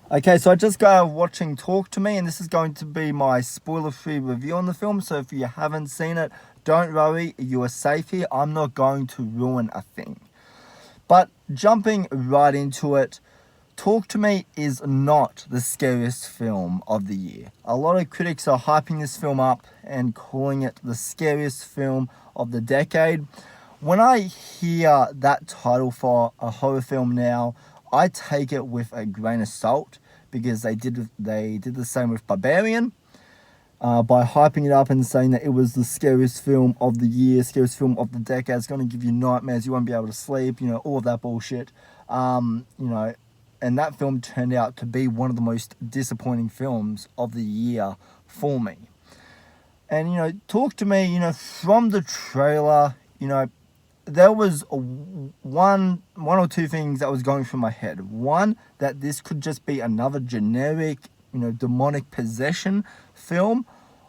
Okay, so I just got watching Talk to Me, and this is going to be my spoiler-free review on the film. So if you haven't seen it, don't worry, you are safe here. I'm not going to ruin a thing. But jumping right into it, Talk to Me is not the scariest film of the year. A lot of critics are hyping this film up and calling it the scariest film of the decade. When I hear that title for a horror film now, I take it with a grain of salt because they did the same with Barbarian by hyping it up and saying that it was the scariest film of the year, scariest film of the decade. It's going to give you nightmares. You won't be able to sleep. All of that bullshit. And that film turned out to be one of the most disappointing films of the year for me. And Talk to Me. From the trailer, there was one or two things that was going through my head. One, that this could just be another generic, demonic possession film.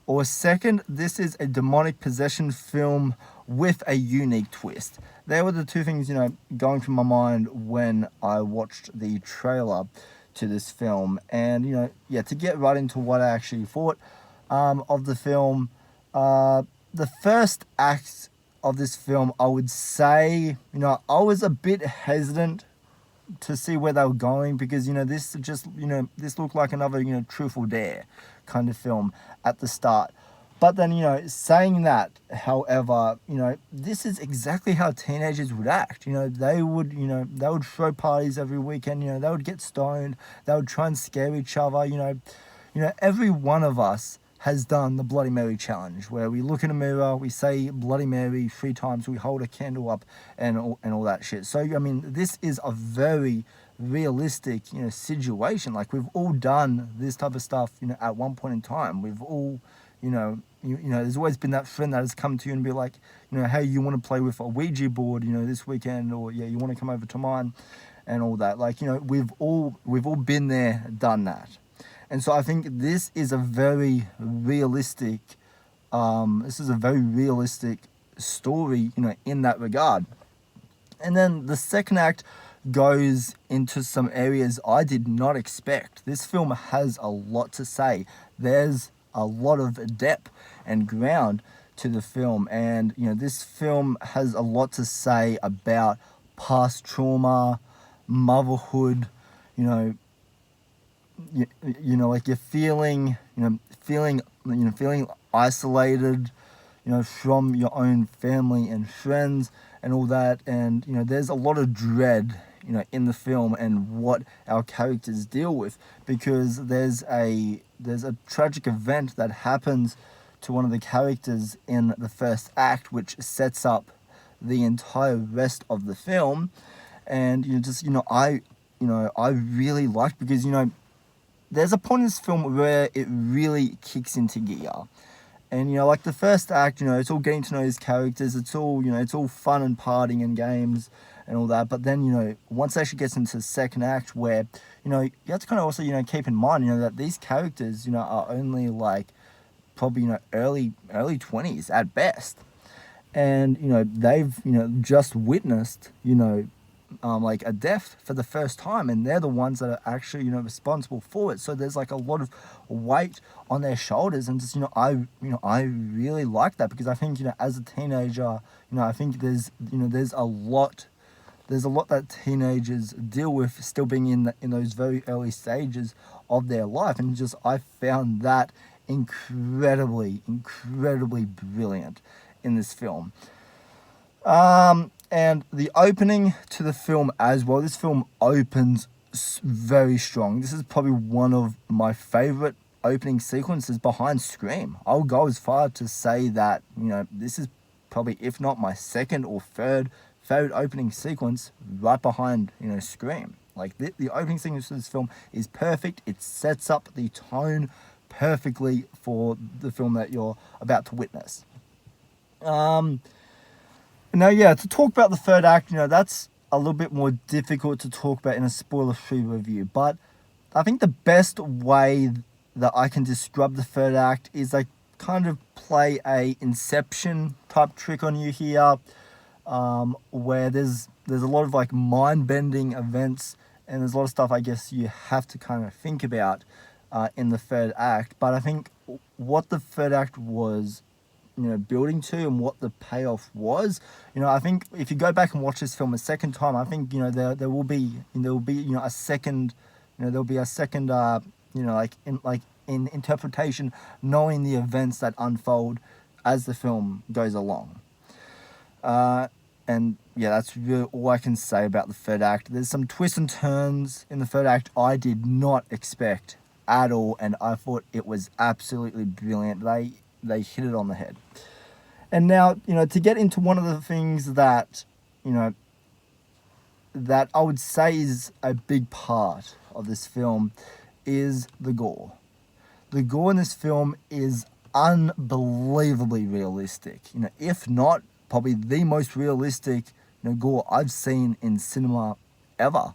Or second, this is a demonic possession film with a unique twist. They were the two things, going through my mind when I watched the trailer to this film. And, to get right into what I actually thought of the film, the first act of this film, I would say, I was a bit hesitant to see where they were going because this looked like another Truth or Dare kind of film at the start. But then saying that, however, this is exactly how teenagers would act. They would throw parties every weekend. They would get stoned. They would try and scare each other. Every one of us has done the Bloody Mary challenge, where we look in a mirror, we say Bloody Mary 3 times, we hold a candle up, and all that shit. So this is a very realistic situation. Like, we've all done this type of stuff at one point in time. We've all there's always been that friend that has come to you and be like, hey, you want to play with a Ouija board this weekend, or yeah, you want to come over to mine, and all that. Like, we've all been there, done that. And so I think this is a very realistic story, in that regard. And then the second act goes into some areas I did not expect. This film has a lot to say. There's a lot of depth and ground to the film, and this film has a lot to say about past trauma, motherhood, like you're feeling isolated, from your own family and friends and all that. And there's a lot of dread in the film and what our characters deal with, because there's a tragic event that happens to one of the characters in the first act, which sets up the entire rest of the film. And I really liked, because there's a point in this film where it really kicks into gear. And like the first act, it's all getting to know his characters. It's all it's all fun and partying and games and all that. But then once it actually gets into the second act, where you have to kind of also keep in mind that these characters are only like probably early 20s at best. And they've just witnessed like a death for the first time, and they're the ones that are actually responsible for it. So there's like a lot of weight on their shoulders, and just I really like that, because I think as a teenager, I think there's a lot that teenagers deal with, still being in those very early stages of their life. And just I found that incredibly brilliant in this film. And the opening to the film as well. This film opens very strong. This is probably one of my favorite opening sequences behind Scream. I'll go as far to say that this is probably, if not my second or third favorite opening sequence, right behind Scream. Like the opening sequence of this film is perfect. It sets up the tone perfectly for the film that you're about to witness. Now, to talk about the third act, that's a little bit more difficult to talk about in a spoiler-free review. But I think the best way that I can describe the third act is like kind of play a Inception type trick on you here, where there's a lot of like mind-bending events and there's a lot of stuff I guess you have to kind of think about in the third act. But I think what the third act was, building to, and what the payoff was, I think if you go back and watch this film a second time, I think there will be a second, there'll be a second in interpretation, knowing the events that unfold as the film goes along. And yeah, that's really all I can say about the third act. There's some twists and turns in the third act I did not expect at all, and I thought it was absolutely brilliant. They hit it on the head. And now, to get into one of the things that, that I would say is a big part of this film is the gore. The gore in this film is unbelievably realistic. If not, probably the most realistic, gore I've seen in cinema ever.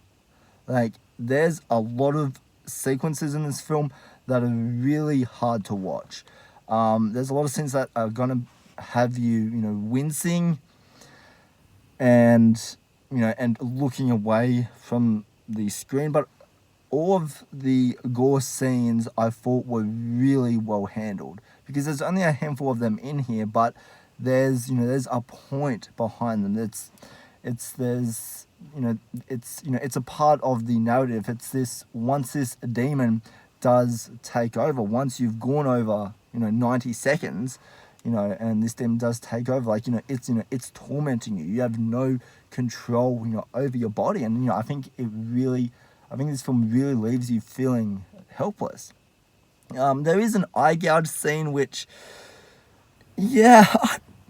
Like, there's a lot of sequences in this film that are really hard to watch. There's a lot of scenes that are gonna have you, wincing and looking away from the screen. But all of the gore scenes I thought were really well handled, because there's only a handful of them in here, but there's a point behind them. It's a part of the narrative. It's this, once this demon does take over, once you've gone over 90 seconds, and this demon does take over, it's tormenting you. You have no control over your body, and I think this film really leaves you feeling helpless. There is an eye gouge scene which, yeah,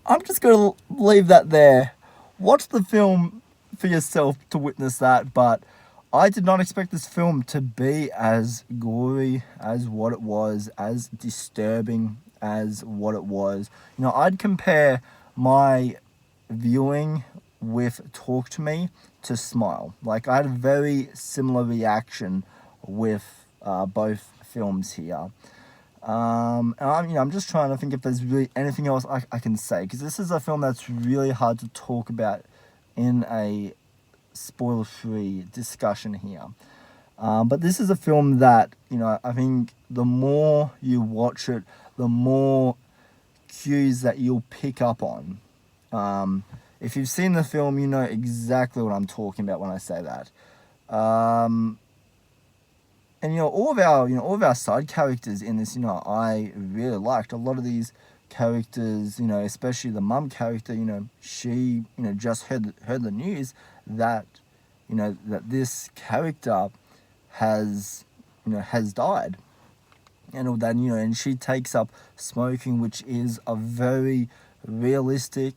I'm just going to leave that there. Watch the film for yourself to witness that, but I did not expect this film to be as gory as what it was, as disturbing as what it was. I'd compare my viewing with Talk to Me to Smile. Like, I had a very similar reaction with both films here. And I'm just trying to think if there's really anything else I can say, because this is a film that's really hard to talk about in a spoiler-free discussion here. But this is a film that, I think the more you watch it, the more cues that you'll pick up on. If you've seen the film, you know exactly what I'm talking about when I say that. And all of our side characters in this, I really liked. A lot of these characters, especially the mum character, she, just heard the news that, that this character has died, and all that, and she takes up smoking, which is a very realistic,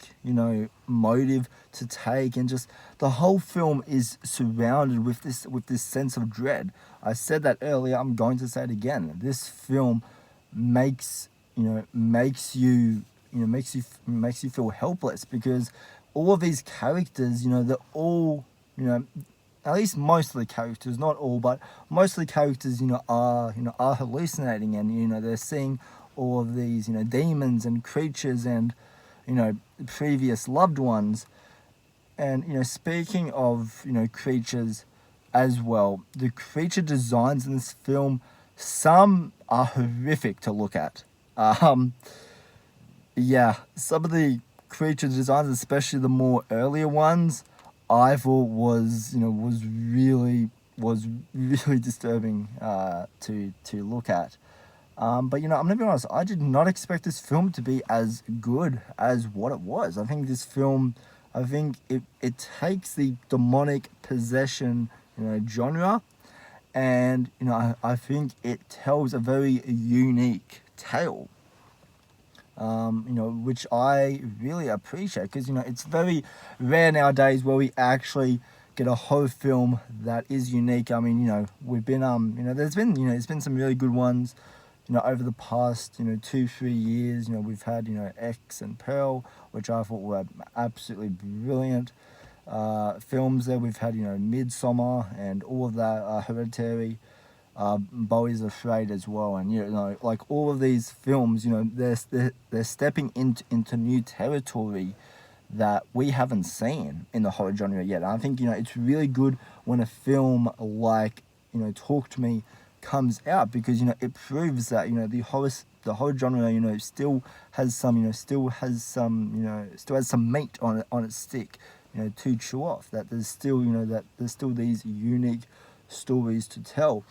motive to take, and just the whole film is surrounded with this sense of dread. I said that earlier, I'm going to say it again. This film makes you feel helpless, because all of these characters, they're all, at least most of the characters, not all, but most of the characters, are hallucinating, and they're seeing all of these, demons and creatures and, previous loved ones. And, speaking of, creatures as well, the creature designs in this film, some are horrific to look at. Yeah, some of the creature designs, especially the more earlier ones, I thought was really disturbing to look at. But I'm gonna be honest, I did not expect this film to be as good as what it was. I think this film, it takes the demonic possession, genre, and I think it tells a very unique tale. Which I really appreciate, because it's very rare nowadays where we actually get a horror film that is unique. I mean, we've been there's been some really good ones, over the past 2-3 years. We've had X and Pearl, which I thought were absolutely brilliant films. There we've had Midsommar and all of that, Hereditary. Bowie's Afraid as well, and all of these films, they're stepping into new territory that we haven't seen in the horror genre yet. And I think, it's really good when a film like, Talk to Me comes out, because, it proves that, the horror genre, still has some, still has some meat on its stick, to chew off. That there's still, these unique stories to tell.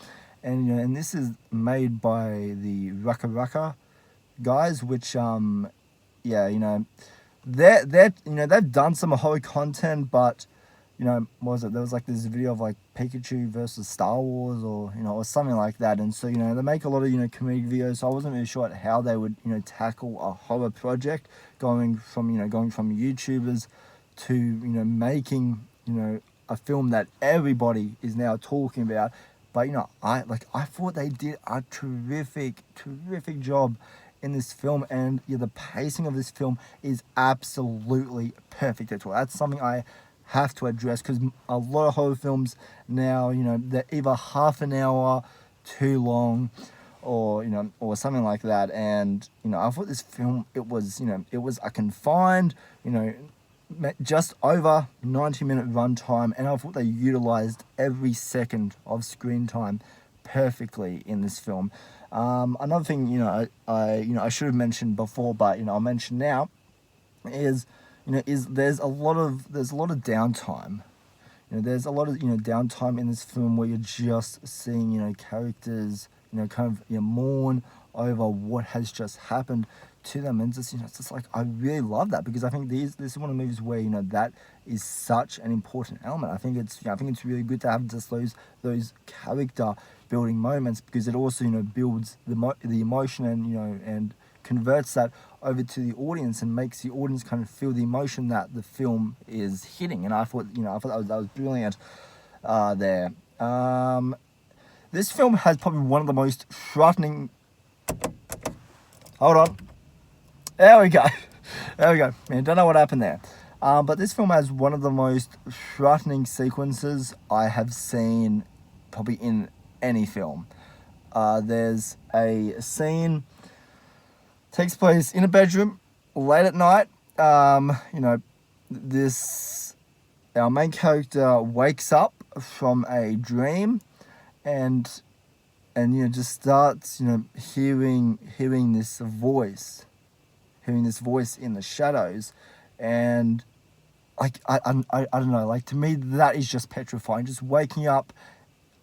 And, and this is made by the Raka Raka guys, which, yeah, they've done some horror content, but what was it? There was like this video of like Pikachu versus Star Wars, or or something like that. And so they make a lot of comedic videos. So I wasn't really sure how they would tackle a horror project, going from YouTubers to making a film that everybody is now talking about. But I thought they did a terrific job in this film, and the pacing of this film is absolutely perfect as well. That's something I have to address, because a lot of horror films now, they're either half an hour too long, or or something like that. And I thought this film, it was a confined, just over 90-minute runtime, and I thought they utilized every second of screen time perfectly in this film. Another thing, I should have mentioned before, but I'll mention now, is there's a lot of downtime. There's a lot of downtime in this film where you're just seeing characters kind of mourn over what has just happened to them, and just it's just like, I really love that, because I think this is one of the movies where that is such an important element. I think it's really good to have just those character building moments, because it also builds the emotion, and and converts that over to the audience, and makes the audience kind of feel the emotion that the film is hitting. And I thought that was brilliant there. This film has probably one of the most frightening. Hold on. There we go. Man, don't know what happened there. But this film has one of the most frightening sequences I have seen probably in any film. There's a scene, takes place in a bedroom late at night. Our main character wakes up from a dream, and just starts hearing this voice in the shadows. And like I don't know, like, to me that is just petrifying, just waking up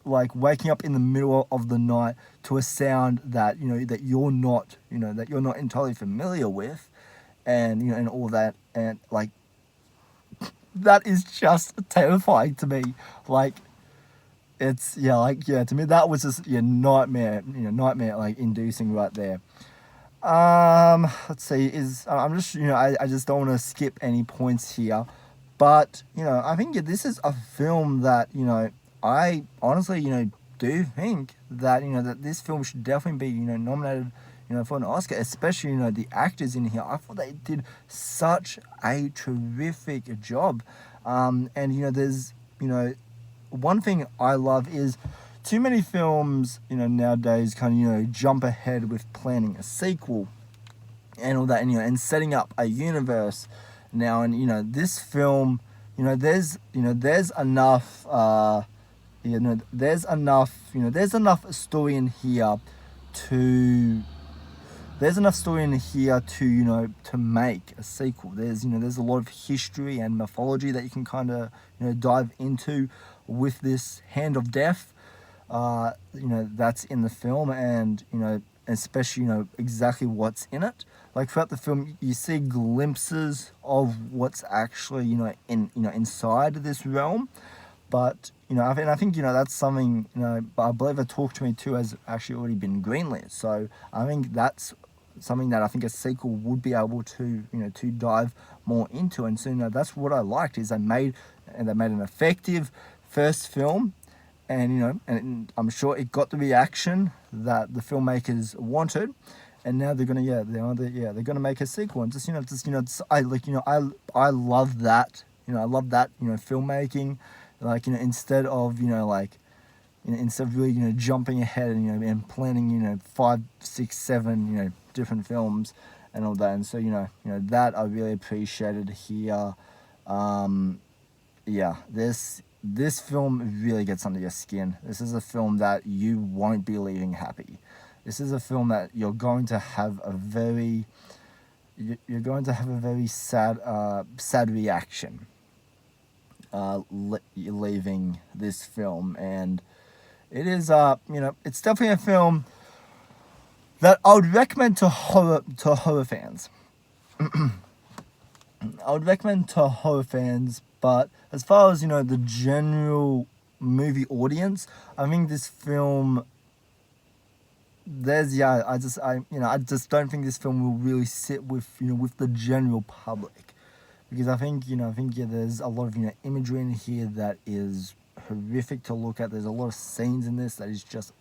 in the middle of the night to a sound that that you're not entirely familiar with, and and all that, and like, that is just terrifying to me. Like, it's to me that was just nightmare like inducing right there. Let's see, I'm just I just don't want to skip any points here, but I think this is a film that I honestly do think that that this film should definitely be nominated for an Oscar, especially the actors in here. I thought they did such a terrific job. And there's one thing I love is, too many films nowadays kind of jump ahead with planning a sequel and all that, and and setting up a universe now. And this film, there's enough there's enough story in here to to make a sequel. There's a lot of history and mythology that you can kind of dive into with this Hand of Death that's in the film, and especially exactly what's in it. Like, throughout the film you see glimpses of what's actually inside this realm. But I think that's something I believe a Talk to Me 2 has actually already been greenlit. So I think that's something that I think a sequel would be able to to dive more into. And so that's what I liked, is they made an effective first film, and and I'm sure it got the reaction that the filmmakers wanted. And now they're gonna they're gonna make a sequel. And I love that. I love that filmmaking. Like, instead of instead of really jumping ahead and and planning 5, 6, 7 different films, and all that. And so that I really appreciated here. Yeah, this film really gets under your skin. This is a film that you won't be leaving happy. This is a film that you're going to have a very sad reaction leaving this film. And it is it's definitely a film that I would recommend to horror fans. I would recommend to horror fans, but as far as the general movie audience, I think this film, I just don't think this film will really sit with with the general public, because I think there's a lot of imagery in here that is horrific to look at. There's a lot of scenes in this that is just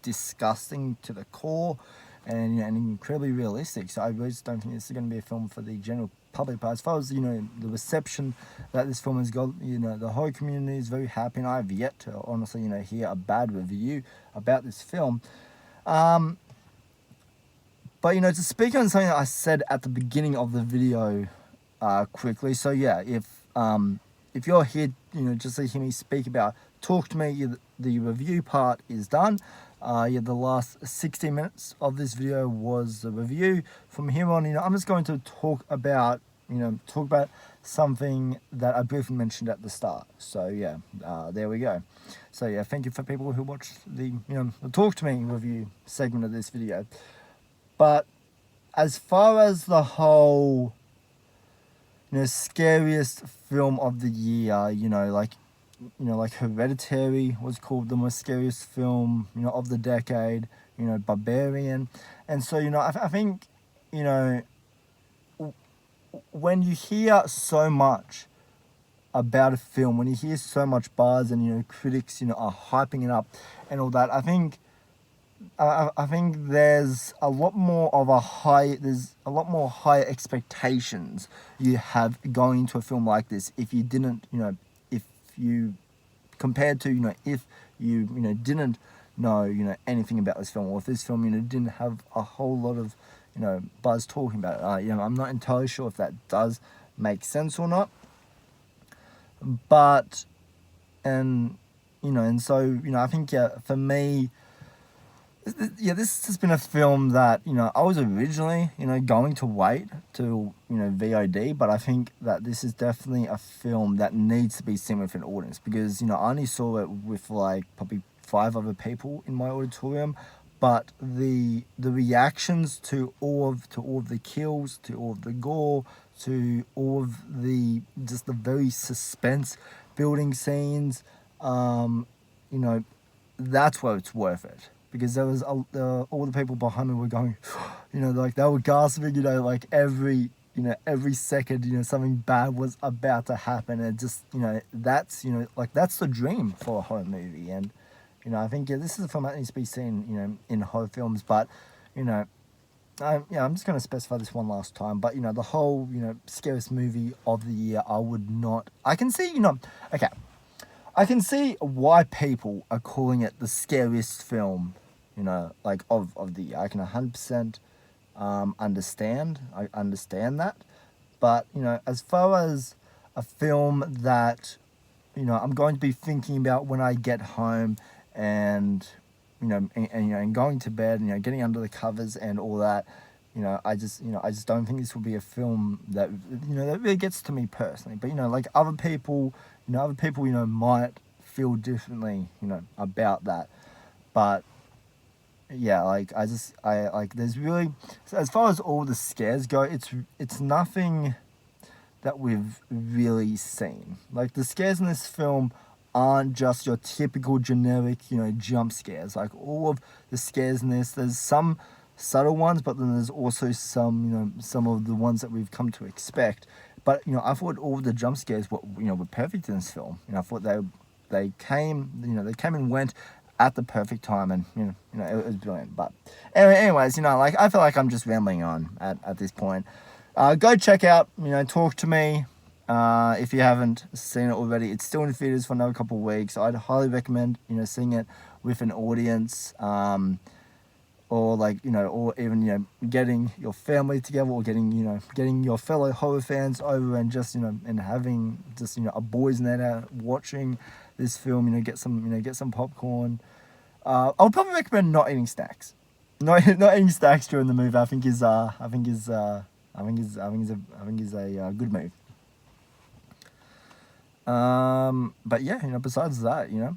disgusting to the core, and and incredibly realistic. So I really just don't think this is going to be a film for the general public. But as far as the reception that this film has got, the horror community is very happy, and I have yet to honestly hear a bad review about this film. But to speak on something that I said at the beginning of the video, quickly. So yeah, if you're here, just to hear me speak about Talk to Me, the review part is done. The last 60 minutes of this video was the review. From here on, I'm just going to talk about something that I briefly mentioned at the start. So yeah, there we go. So yeah, thank you for people who watched the the Talk to Me review segment of this video. But as far as the whole scariest film of the year, like Hereditary was called the most scariest film of the decade, Barbarian. And so I think when you hear so much about a film, when you hear so much buzz and critics are hyping it up and all that, I think there's a lot more high expectations you have going into a film like this if you didn't if you compared to if you didn't know anything about this film, or if this film didn't have a whole lot of buzz talking about it. I'm not entirely sure if that does make sense or not, but and so I think for me, this has been a film that I was originally going to wait till VOD, but I think that this is definitely a film that needs to be seen with an audience, because I only saw it with like probably 5 other people in my auditorium, but the reactions to all of the kills, to all of the gore, to all of the just the very suspense building scenes, that's where it's worth it. Because there was all the people behind me were going, like they were gasping, like every second, something bad was about to happen. And just, that's, like that's the dream for a horror movie. And, I think, this is a film that needs to be seen, in horror films. But, I'm just going to specify this one last time. But, the whole, scariest movie of the year, I can see, okay. I can see why people are calling it the scariest film, like of the year. I can 100% understand. I understand that. But, as far as a film that, I'm going to be thinking about when I get home and, and going to bed, getting under the covers and all that, I just don't think this will be a film that, that really gets to me personally. But, like other people, might feel differently, about that. But yeah, like there's really, as far as all the scares go, it's nothing that we've really seen. Like the scares in this film aren't just your typical generic, jump scares. Like all of the scares in this, there's some subtle ones, but then there's also some, some of the ones that we've come to expect. But, I thought all the jump scares were perfect in this film. I thought they came and went at the perfect time, and, it was brilliant. But anyways, like, I feel like I'm just rambling on at this point. Go check out, Talk to Me. If you haven't seen it already, it's still in theaters for another couple of weeks. I'd highly recommend, seeing it with an audience. or like, you know, or even, you know, getting your family together, or getting, you know, getting your fellow horror fans over, and just, you know, and having just, you know, a boys' night out watching this film. You know, get some popcorn. I would probably recommend not eating snacks. Not eating snacks during the movie. I think is a good move. But yeah, you know, besides that, you know,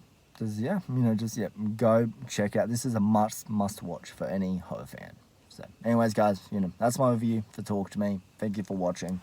go check out. This is a must watch for any horror fan. So, anyways, guys, you know, that's my review for Talk to Me. Thank you for watching.